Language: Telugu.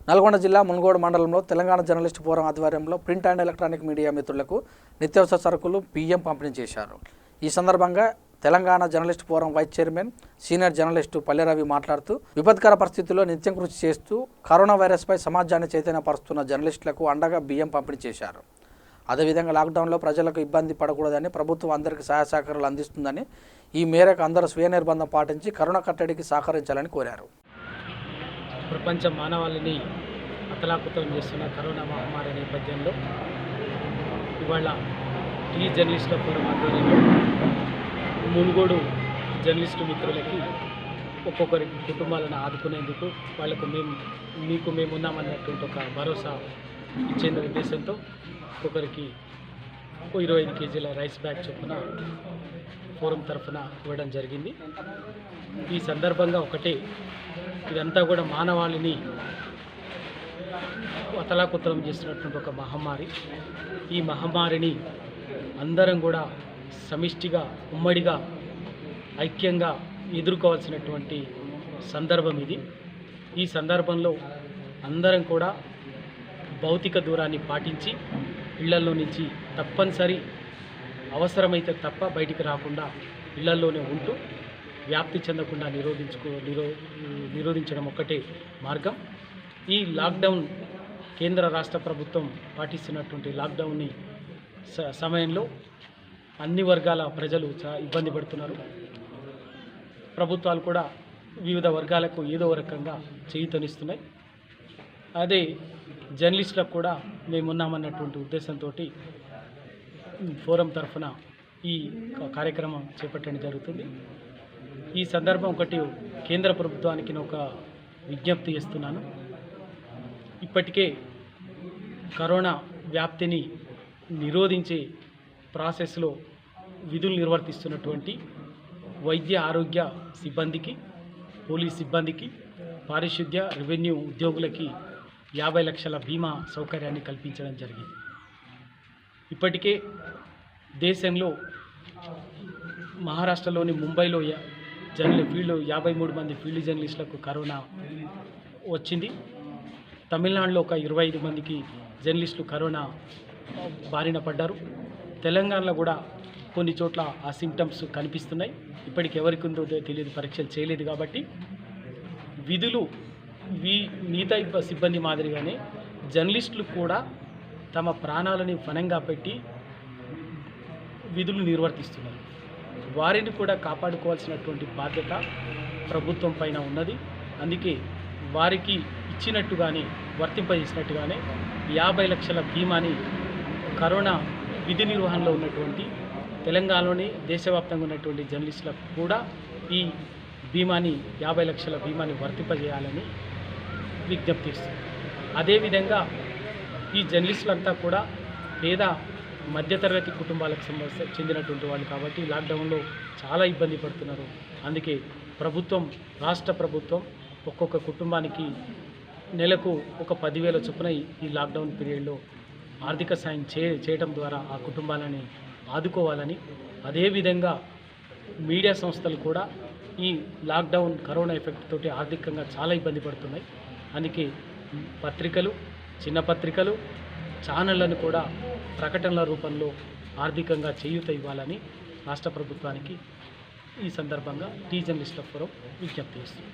నల్గొండ జిల్లా మున్గోడు మండలంలో తెలంగాణ జర్నలిస్టు ఫోరం ఆధ్వర్యంలో ప్రింట్ అండ్ ఎలక్ట్రానిక్ మీడియా మిత్రులకు నిత్యావసర సరుకులు బియ్యం పంపిణీ చేశారు. ఈ సందర్భంగా Telangana journalist forum vice chairman senior journalist Palle Ravi మాట్లాడుతూ విపత్కర పరిస్థితుల్లో నిత్యం కృషి చేస్తూ కరోనా వైరస్పై సమాజాన్ని చైతన్యపరుస్తున్న జర్నలిస్టులకు అండగా బియ్యం పంపిణీ చేశారు. అదేవిధంగా లాక్డౌన్లో ప్రజలకు ఇబ్బంది పడకూడదని ప్రభుత్వం అందరికీ సహాయ సహకారాలు అందిస్తుందని, ఈ మేరకు అందరూ స్వీయ నిర్బంధం పాటించి కరోనా కట్టడికి సహకరించాలని కోరారు. ప్రపంచ మానవాళిని అతలాకుతలం చేస్తున్న కరోనా మహమ్మారి నేపథ్యంలో ఇవాళ టీ జర్నలిస్టుల ఫోరం ఆధ్వర్యంలో మునుగోడు జర్నలిస్టు మిత్రులకి ఒక్కొక్కరి కుటుంబాలను ఆదుకునేందుకు వాళ్లకు మేము ఉన్నామన్నటువంటి ఒక భరోసా ఇచ్చేందుకు ఉద్దేశంతో ఒక్కొక్కరికి 25 కేజీల రైస్ బ్యాగ్ చొప్పున ఫోరం తరఫున ఇవ్వడం జరిగింది. ఈ సందర్భంగా ఒకటే, ఇదంతా కూడా మానవాళిని అతలాకుతలం చేస్తున్నటువంటి ఒక మహమ్మారి. ఈ మహమ్మారిని అందరం కూడా సమిష్టిగా ఉమ్మడిగా ఐక్యంగా ఎదుర్కోవాల్సినటువంటి సందర్భం ఇది. ఈ సందర్భంలో అందరం కూడా భౌతిక దూరాన్ని పాటించి ఇళ్లల్లో నుంచి తప్పనిసరి అవసరమైతే తప్ప బయటికి రాకుండా ఇళ్లల్లోనే ఉంటూ వ్యాప్తి చెందకుండా నిరోధించడం ఒక్కటే మార్గం. ఈ లాక్డౌన్ కేంద్ర రాష్ట్ర ప్రభుత్వం పాటిస్తున్నటువంటి లాక్డౌన్ని సమయంలో అన్ని వర్గాల ప్రజలు ఇబ్బంది పడుతున్నారు. ప్రభుత్వాలు కూడా వివిధ వర్గాలకు ఏదో రకంగా చేయూతనిస్తున్నాయి. అదే జర్నలిస్టులకు కూడా మేమున్నామన్నటువంటి ఉద్దేశంతో ఫోరం తరఫున ఈ కార్యక్రమం చేపట్టడం జరుగుతుంది. ఈ సందర్భం ఒకటి కేంద్ర ప్రభుత్వానికి ఒక విజ్ఞప్తి చేస్తున్నాను. ఇప్పటికే కరోనా వ్యాప్తిని నిరోధించే ప్రాసెస్లో విధులు నిర్వర్తిస్తున్నటువంటి వైద్య ఆరోగ్య సిబ్బందికి, పోలీస్ సిబ్బందికి, పారిశుద్ధ్య రెవెన్యూ ఉద్యోగులకి 50 లక్షల బీమా సౌకర్యాన్ని కల్పించడం జరిగింది. ఇప్పటికే దేశంలో మహారాష్ట్రలోని ముంబైలో 53 మంది ఫీల్డ్ జర్నలిస్టులకు కరోనా వచ్చింది. తమిళనాడులో ఒక 25 మందికి జర్నలిస్టులు కరోనా బారిన పడ్డారు. తెలంగాణలో కూడా కొన్ని చోట్ల ఆ సింప్టమ్స్ కనిపిస్తున్నాయి. ఇప్పటికి ఎవరికి ఉందో తెలియదు, పరీక్షలు చేయలేదు. కాబట్టి విధులు మిగతా సిబ్బంది మాదిరిగానే జర్నలిస్టులు కూడా తమ ప్రాణాలని ఫనంగా పెట్టి విధులు నిర్వర్తిస్తున్నారు. వారిని కూడా కాపాడుకోవాల్సినటువంటి బాధ్యత ప్రభుత్వం పైన ఉన్నది. అందుకే వారికి ఇచ్చినట్టుగానే, వర్తింపజేసినట్టుగానే 50 లక్షల బీమాని కరోనా విధి నిర్వహణలో ఉన్నటువంటి తెలంగాణలోని దేశవ్యాప్తంగా ఉన్నటువంటి జర్నలిస్టులకు కూడా ఈ బీమాని 50 లక్షల బీమాని వర్తింపజేయాలని విజ్ఞప్తి ఇస్తుంది. అదేవిధంగా ఈ జర్నలిస్టులంతా కూడా పేద మధ్యతరగతి కుటుంబాలకు చెందినటువంటి వాళ్ళు కాబట్టి లాక్డౌన్లో చాలా ఇబ్బంది పడుతున్నారు. అందుకే రాష్ట్ర ప్రభుత్వం ఒక్కొక్క కుటుంబానికి నెలకు ఒక 10,000 చొప్పున ఈ లాక్డౌన్ పీరియడ్లో ఆర్థిక సాయం చేయడం ద్వారా ఆ కుటుంబాలని ఆదుకోవాలని, అదేవిధంగా మీడియా సంస్థలు కూడా ఈ లాక్డౌన్ కరోనా ఎఫెక్ట్ తోటి ఆర్థికంగా చాలా ఇబ్బంది పడుతున్నాయి. అందుకే పత్రికలు, చిన్న పత్రికలు, ఛానళ్లను కూడా ప్రకటనల రూపంలో ఆర్థికంగా చేయూత ఇవ్వాలని రాష్ట్ర ప్రభుత్వానికి ఈ సందర్భంగా టీ జర్నలిస్టుల ఫోరం విజ్ఞప్తి చేస్తుంది.